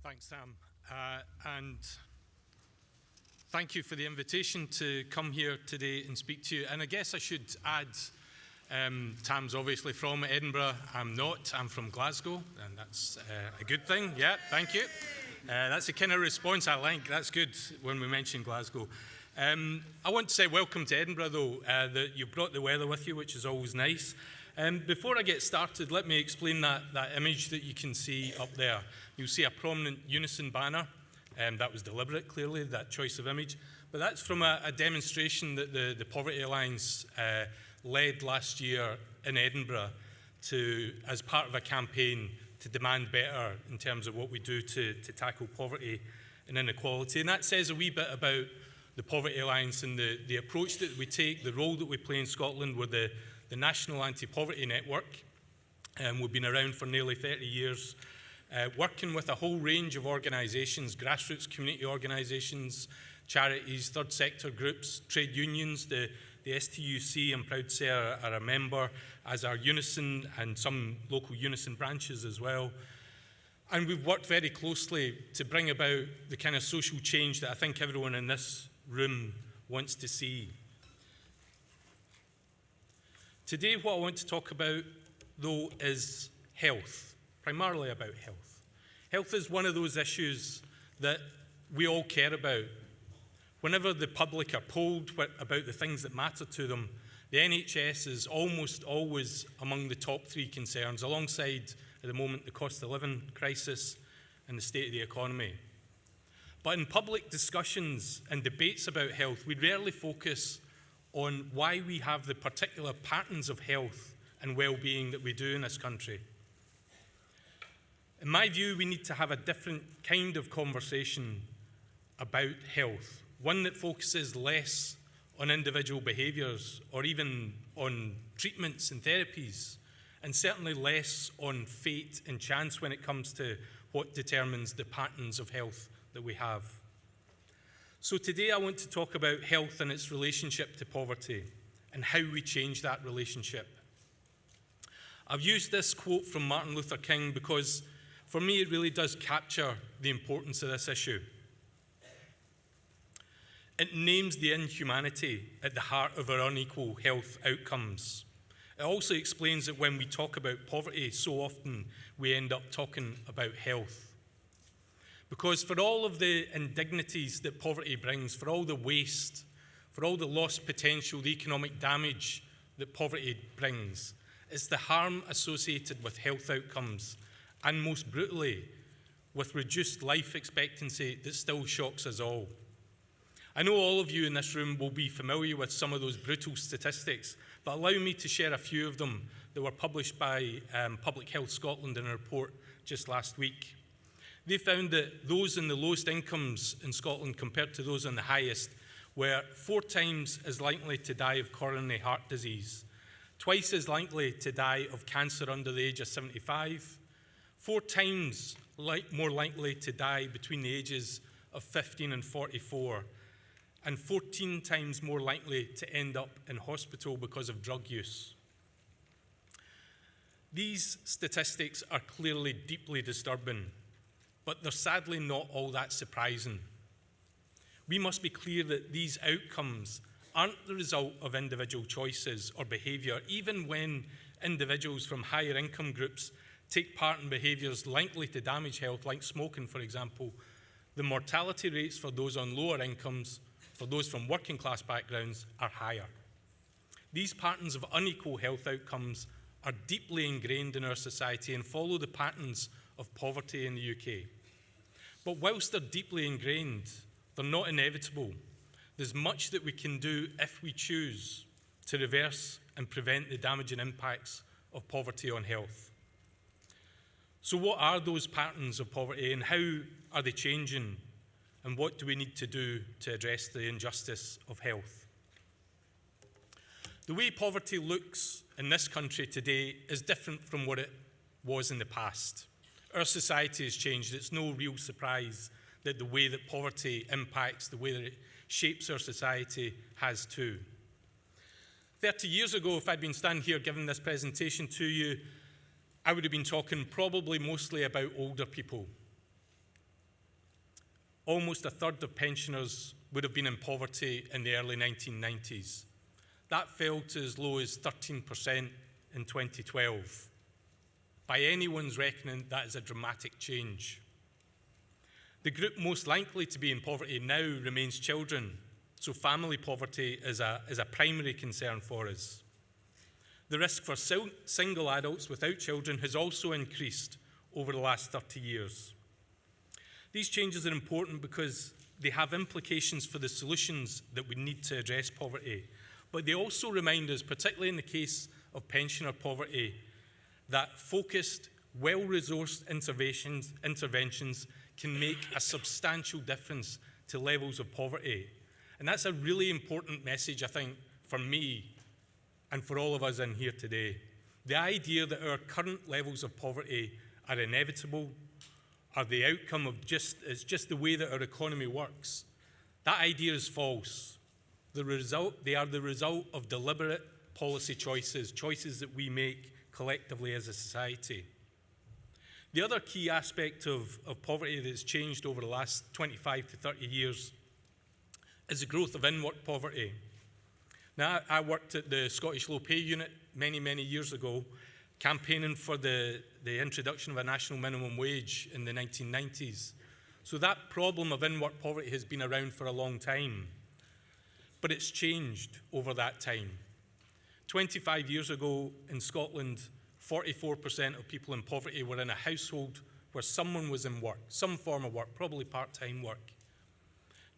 Thanks, Sam. And thank you for the invitation to come here today and speak to you. And I guess I should add, Tam's obviously from Edinburgh. I'm not. I'm from Glasgow, and that's a good thing. Yeah, thank you. That's the kind of response I like. That's good when we mention Glasgow. I want to say welcome to Edinburgh, though. That you brought the weather with you, which is always nice. Before I get started, let me explain that image that you can see up there. You'll see a prominent UNISON banner. That was deliberate, clearly, that choice of image. But that's from a demonstration that the Poverty Alliance led last year in Edinburgh as part of a campaign to demand better in terms of what we do to tackle poverty and inequality. And that says a wee bit about the Poverty Alliance and the approach that we take, the role that we play in Scotland. We're the National Anti-Poverty Network. We've been around for nearly 30 years, working with a whole range of organisations, grassroots community organisations, charities, third sector groups, trade unions. The STUC, I'm proud to say, are a member, as are UNISON and some local UNISON branches as well. And we've worked very closely to bring about the kind of social change that I think everyone in this room wants to see. Today, what I want to talk about, though, is health, primarily about health. Health is one of those issues that we all care about. Whenever the public are polled about the things that matter to them, the NHS is almost always among the top three concerns, alongside, at the moment, the cost of living crisis and the state of the economy. But in public discussions and debates about health, we rarely focus on why we have the particular patterns of health and well-being that we do in this country. In my view, we need to have a different kind of conversation about health, one that focuses less on individual behaviours or even on treatments and therapies, and certainly less on fate and chance when it comes to what determines the patterns of health that we have. So today I want to talk about health and its relationship to poverty and how we change that relationship. I've used this quote from Martin Luther King because for me it really does capture the importance of this issue. It names the inhumanity at the heart of our unequal health outcomes. It also explains that when we talk about poverty, so often we end up talking about health. Because for all of the indignities that poverty brings, for all the waste, for all the lost potential, the economic damage that poverty brings, it's the harm associated with health outcomes, and most brutally, with reduced life expectancy that still shocks us all. I know all of you in this room will be familiar with some of those brutal statistics, but allow me to share a few of them that were published by Public Health Scotland in a report just last week. They found that those in the lowest incomes in Scotland compared to those in the highest were 4 times as likely to die of coronary heart disease, twice as likely to die of cancer under the age of 75, 4 times more likely to die between the ages of 15 and 44, and 14 times more likely to end up in hospital because of drug use. These statistics are clearly deeply disturbing, but they're sadly not all that surprising. We must be clear that these outcomes aren't the result of individual choices or behaviour, even when individuals from higher income groups take part in behaviours likely to damage health, like smoking, for example. The mortality rates for those on lower incomes, for those from working class backgrounds, are higher. These patterns of unequal health outcomes are deeply ingrained in our society and follow the patterns of poverty in the UK. But whilst they're deeply ingrained, they're not inevitable. There's much that we can do if we choose to reverse and prevent the damaging impacts of poverty on health. So what are those patterns of poverty and how are they changing? And what do we need to do to address the injustice of health? The way poverty looks in this country today is different from what it was in the past. Our society has changed. It's no real surprise that the way that poverty impacts, the way that it shapes our society has too. 30 years ago, if I'd been standing here giving this presentation to you, I would have been talking probably mostly about older people. almost a third of pensioners would have been in poverty in the early 1990s. That fell to as low as 13% in 2012. By anyone's reckoning, that is a dramatic change. The group most likely to be in poverty now remains children, so family poverty is a primary concern for us. The risk for single adults without children has also increased over the last 30 years. These changes are important because they have implications for the solutions that we need to address poverty, but they also remind us, particularly in the case of pensioner poverty, that focused, well-resourced interventions can make a substantial difference to levels of poverty. And that's a really important message, I think, for me and for all of us in here today. The idea that our current levels of poverty are inevitable, are the outcome of it's just the way that our economy works. That idea is false. They are the result of deliberate policy choices that we make collectively as a society. The other key aspect of poverty that's changed over the last 25 to 30 years is the growth of in-work poverty. Now, I worked at the Scottish Low Pay Unit many, many years ago, campaigning for the introduction of a national minimum wage in the 1990s. So that problem of in-work poverty has been around for a long time, but it's changed over that time. 25 years ago in Scotland, 44% of people in poverty were in a household where someone was in work, some form of work, probably part-time work.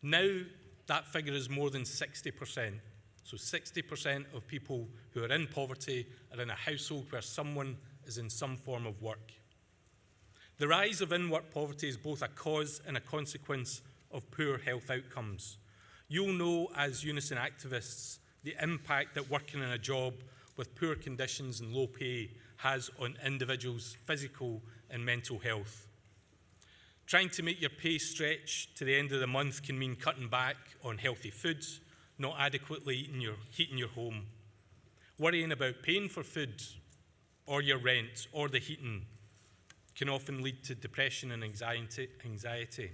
Now that figure is more than 60%. So 60% of people who are in poverty are in a household where someone is in some form of work. The rise of in-work poverty is both a cause and a consequence of poor health outcomes. You'll know as UNISON activists the impact that working in a job with poor conditions and low pay has on individuals' physical and mental health. Trying to make your pay stretch to the end of the month can mean cutting back on healthy foods, not adequately heating your home. Worrying about paying for food or your rent or the heating can often lead to depression and anxiety.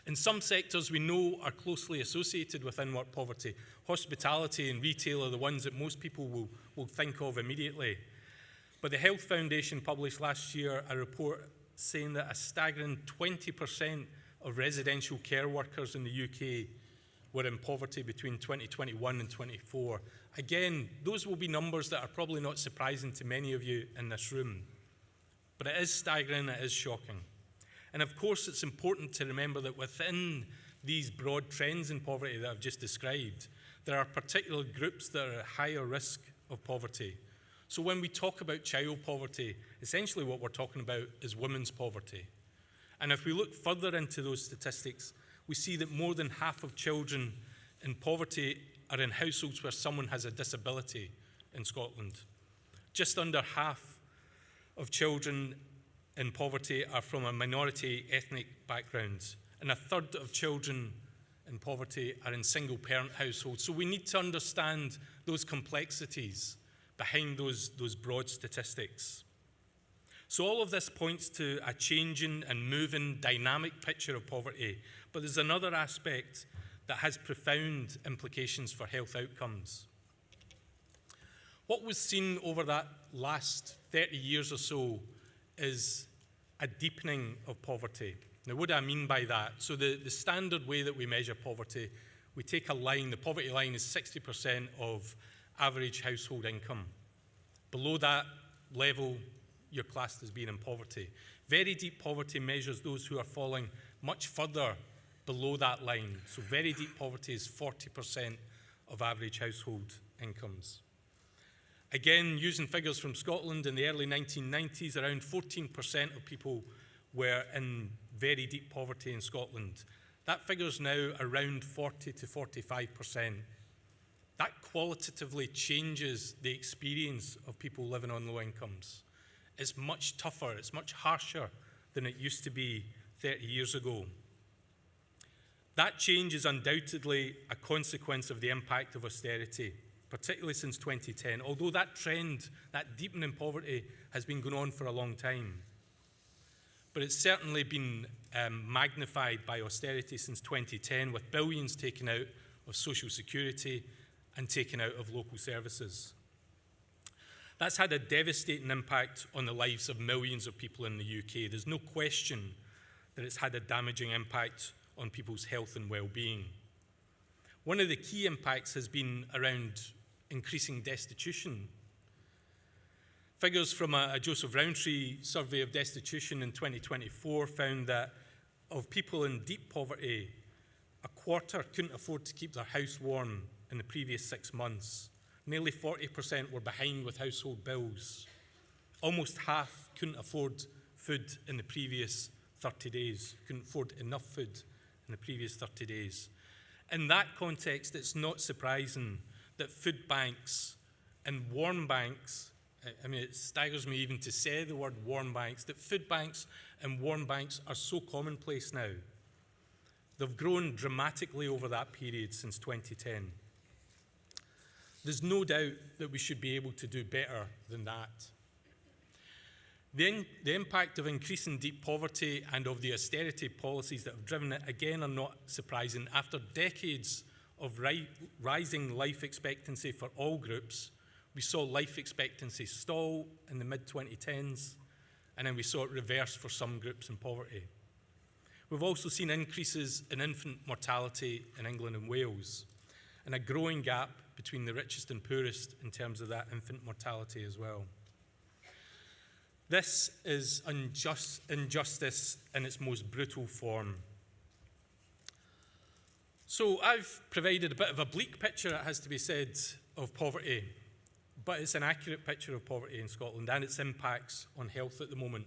In some sectors we know are closely associated with in-work poverty. Hospitality and retail are the ones that most people will think of immediately. But the Health Foundation published last year a report saying that a staggering 20% of residential care workers in the UK were in poverty between 2021 and 24. Again, those will be numbers that are probably not surprising to many of you in this room. But it is staggering, it is shocking. And of course, it's important to remember that within these broad trends in poverty that I've just described, there are particular groups that are at higher risk of poverty. So when we talk about child poverty, essentially what we're talking about is women's poverty. And if we look further into those statistics, we see that more than half of children in poverty are in households where someone has a disability in Scotland. Just under half of children in poverty are from a minority ethnic background, and a third of children in poverty are in single-parent households. So we need to understand those complexities behind those broad statistics. So all of this points to a changing and moving dynamic picture of poverty, but there's another aspect that has profound implications for health outcomes. What was seen over that last 30 years or so is a deepening of poverty. Now, what do I mean by that? So the standard way that we measure poverty, we take a line, the poverty line is 60% of average household income. Below that level, you're classed as being in poverty. Very deep poverty measures those who are falling much further below that line. So very deep poverty is 40% of average household incomes. Again, using figures from Scotland in the early 1990s, around 14% of people were in very deep poverty in Scotland. That figure is now around 40 to 45%. That qualitatively changes the experience of people living on low incomes. It's much tougher, it's much harsher than it used to be 30 years ago. That change is undoubtedly a consequence of the impact of austerity, particularly since 2010, although that trend, that deepening poverty, has been going on for a long time. but it's certainly been magnified by austerity since 2010, with billions taken out of social security and taken out of local services. That's had a devastating impact on the lives of millions of people in the UK. There's no question that it's had a damaging impact on people's health and well-being. One of the key impacts has been around increasing destitution. Figures from a Joseph Rowntree survey of destitution in 2024 found that of people in deep poverty, a quarter couldn't afford to keep their house warm in the previous 6 months. Nearly 40% were behind with household bills. Almost half couldn't afford food in the previous 30 days, couldn't afford enough food in the previous 30 days. In that context, it's not surprising that food banks and warm banks, I mean, it staggers me even to say the word warm banks, that food banks and warm banks are so commonplace now. They've grown dramatically over that period since 2010. There's no doubt that we should be able to do better than that. The impact of increasing deep poverty and of the austerity policies that have driven it, again, are not surprising. After decades of rising life expectancy for all groups, we saw life expectancy stall in the mid-2010s, and then we saw it reverse for some groups in poverty. We've also seen increases in infant mortality in England and Wales, and a growing gap between the richest and poorest in terms of that infant mortality as well. This is injustice in its most brutal form. So I've provided a bit of a bleak picture, it has to be said, of poverty, but it's an accurate picture of poverty in Scotland and its impacts on health at the moment.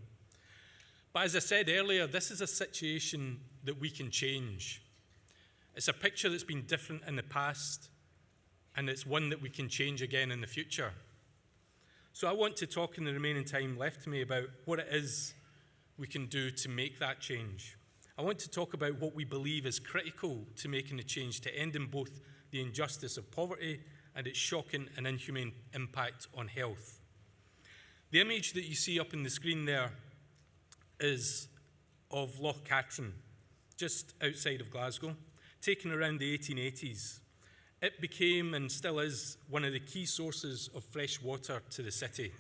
But as I said earlier, this is a situation that we can change. It's a picture that's been different in the past, and it's one that we can change again in the future. So I want to talk in the remaining time left to me about what it is we can do to make that change. I want to talk about what we believe is critical to making the change to ending both the injustice of poverty and its shocking and inhumane impact on health. The image that you see up on the screen there is of Loch Katrine, just outside of Glasgow, taken around the 1880s. It became, and still is, one of the key sources of fresh water to the city.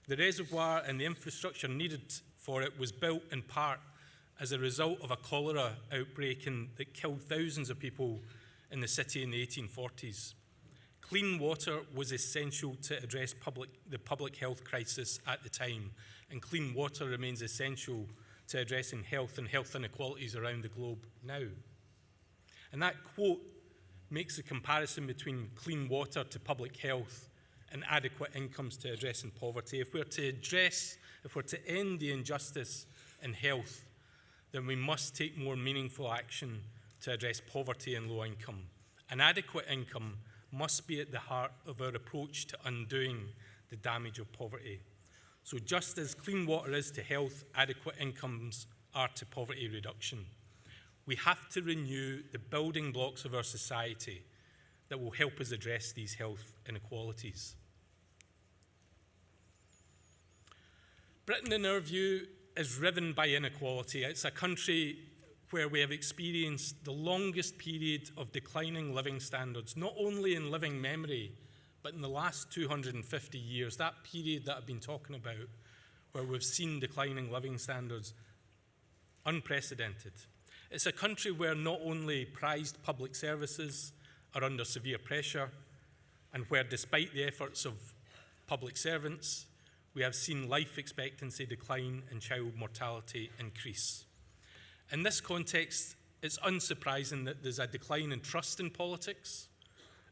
The reservoir and the infrastructure needed for it was built in part as a result of a cholera outbreak that killed thousands of people in the city in the 1840s. Clean water was essential to address the public health crisis at the time, and clean water remains essential to addressing health and health inequalities around the globe now. And that quote makes a comparison between clean water to public health and adequate incomes to addressing poverty. If we're to end the injustice in health, then we must take more meaningful action to address poverty and low income. An adequate income must be at the heart of our approach to undoing the damage of poverty. So just as clean water is to health, adequate incomes are to poverty reduction. We have to renew the building blocks of our society that will help us address these health inequalities. Britain, in our view, is riven by inequality. It's a country where we have experienced the longest period of declining living standards, not only in living memory, but in the last 250 years, that period that I've been talking about, where we've seen declining living standards, unprecedented. It's a country where not only prized public services are under severe pressure, and where, despite the efforts of public servants, we have seen life expectancy decline and child mortality increase. In this context, it's unsurprising that there's a decline in trust in politics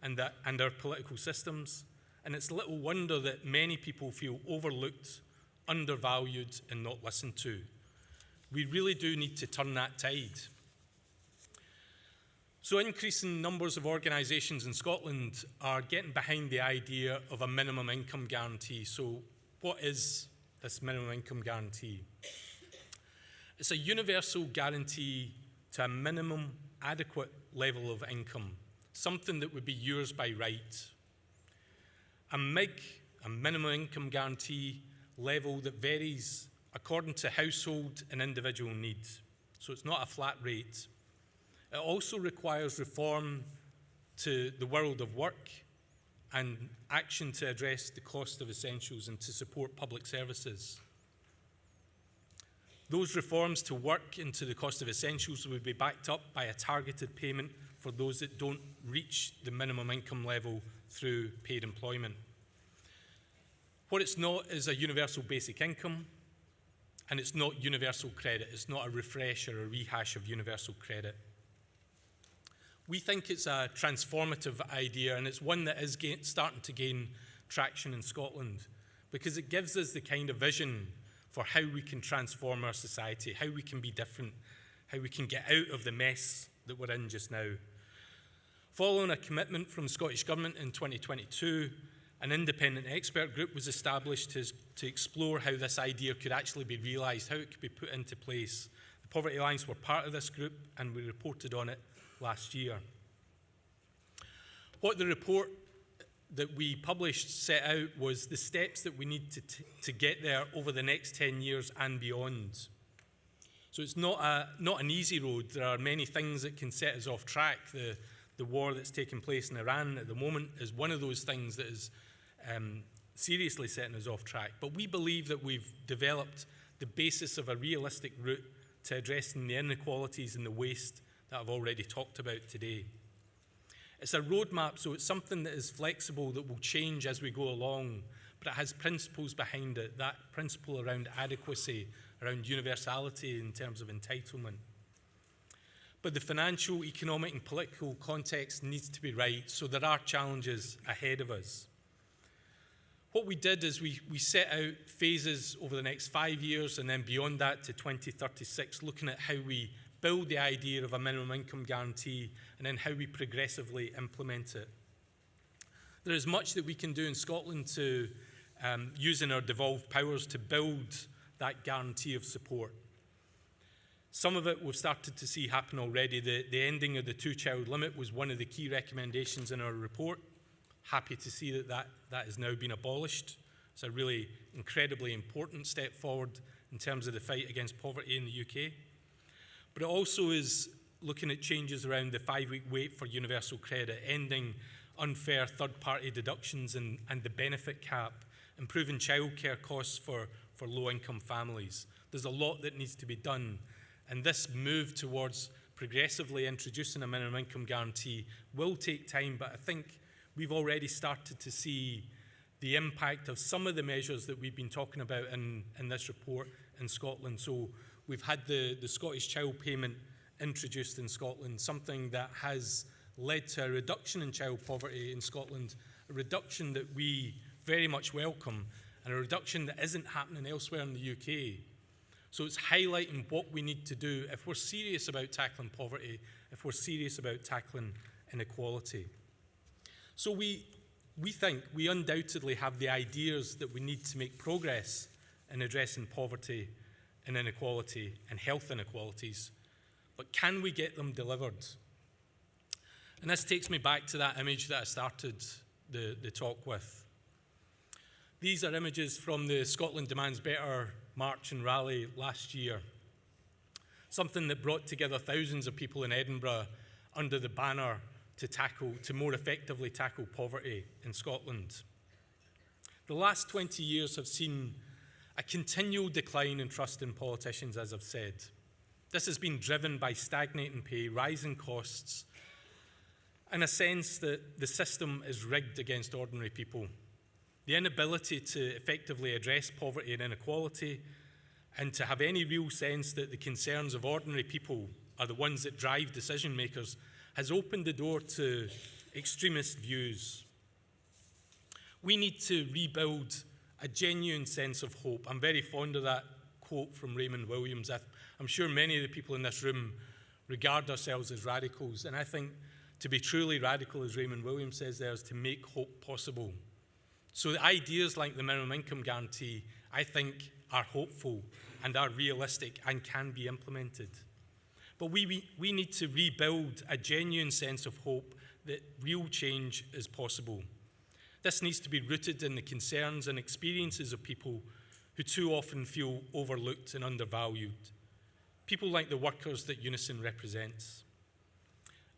and our political systems, and it's little wonder that many people feel overlooked, undervalued, and not listened to. We really do need to turn that tide. So increasing numbers of organisations in Scotland are getting behind the idea of a minimum income guarantee. So what is this minimum income guarantee? It's a universal guarantee to a minimum adequate level of income, something that would be yours by right. A MIG, a minimum income guarantee level that varies according to household and individual needs. So it's not a flat rate. It also requires reform to the world of work and action to address the cost of essentials and to support public services. Those reforms to work and to the cost of essentials would be backed up by a targeted payment for those that don't reach the minimum income level through paid employment. What it's not is a universal basic income, and it's not universal credit. It's not a refresh or a rehash of universal credit. We think it's a transformative idea, and it's one that is starting to gain traction in Scotland, because it gives us the kind of vision for how we can transform our society, how we can be different, how we can get out of the mess that we're in just now. Following a commitment from the Scottish Government in 2022, an independent expert group was established to explore how this idea could actually be realised, how it could be put into place. The Poverty Alliance were part of this group, and we reported on it last year. What the report that we published set out was the steps that we need to get there over the next 10 years and beyond. So it's not an easy road. There are many things that can set us off track. The war that's taking place in Iran at the moment is one of those things that is seriously setting us off track. But we believe that we've developed the basis of a realistic route to addressing the inequalities and the waste that I've already talked about today. It's a roadmap, so it's something that is flexible, that will change as we go along, but it has principles behind it, that principle around adequacy, around universality in terms of entitlement. But the financial, economic and political context needs to be right, so there are challenges ahead of us. What we did is we set out phases over the next 5 years and then beyond that to 2036, looking at how we build the idea of a minimum income guarantee and then how we progressively implement it. There is much that we can do in Scotland to using our devolved powers to build that guarantee of support. Some of it we've started to see happen already. The ending of the two-child limit was one of the key recommendations in our report. Happy to see that has now been abolished. It's a really incredibly important step forward in terms of the fight against poverty in the UK. But it also is looking at changes around the 5-week wait for universal credit, ending unfair third-party deductions and the benefit cap, improving childcare costs for low-income families. There's a lot that needs to be done, and this move towards progressively introducing a minimum income guarantee will take time, but I think we've already started to see the impact of some of the measures that we've been talking about in this report in Scotland. So we've had the Scottish Child Payment introduced in Scotland, something that has led to a reduction in child poverty in Scotland, a reduction that we very much welcome, and a reduction that isn't happening elsewhere in the UK. So it's highlighting what we need to do if we're serious about tackling poverty, if we're serious about tackling inequality. So we think we undoubtedly have the ideas that we need to make progress in addressing poverty and inequality and health inequalities, but can we get them delivered? And this takes me back to that image that I started the talk with. These are images from the Scotland Demands Better march and rally last year, something that brought together thousands of people in Edinburgh under the banner to more effectively tackle poverty in Scotland. The last 20 years have seen a continual decline in trust in politicians, as I've said. This has been driven by stagnating pay, rising costs, and a sense that the system is rigged against ordinary people. The inability to effectively address poverty and inequality, and to have any real sense that the concerns of ordinary people are the ones that drive decision makers, has opened the door to extremist views. We need to rebuild a genuine sense of hope. I'm very fond of that quote from Raymond Williams. I'm sure many of the people in this room regard ourselves as radicals, and I think to be truly radical, as Raymond Williams says there, is to make hope possible. So the ideas like the minimum income guarantee, I think, are hopeful and are realistic and can be implemented. But we need to rebuild a genuine sense of hope that real change is possible. This needs to be rooted in the concerns and experiences of people who too often feel overlooked and undervalued. People like the workers that UNISON represents.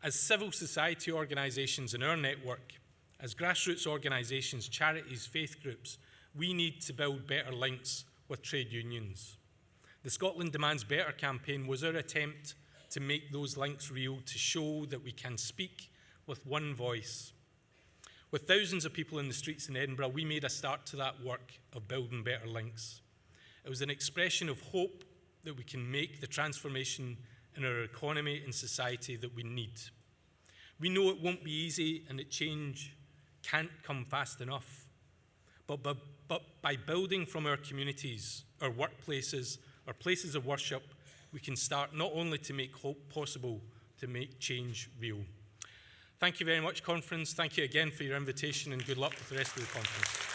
As civil society organisations in our network, as grassroots organisations, charities, faith groups, we need to build better links with trade unions. The Scotland Demands Better campaign was our attempt to make those links real, to show that we can speak with one voice. With thousands of people in the streets in Edinburgh, we made a start to that work of building better links. It was an expression of hope that we can make the transformation in our economy and society that we need. We know it won't be easy and that change can't come fast enough. But by building from our communities, our workplaces, our places of worship, we can start not only to make hope possible, to make change real. Thank you very much, conference. Thank you again for your invitation, and good luck with the rest of the conference.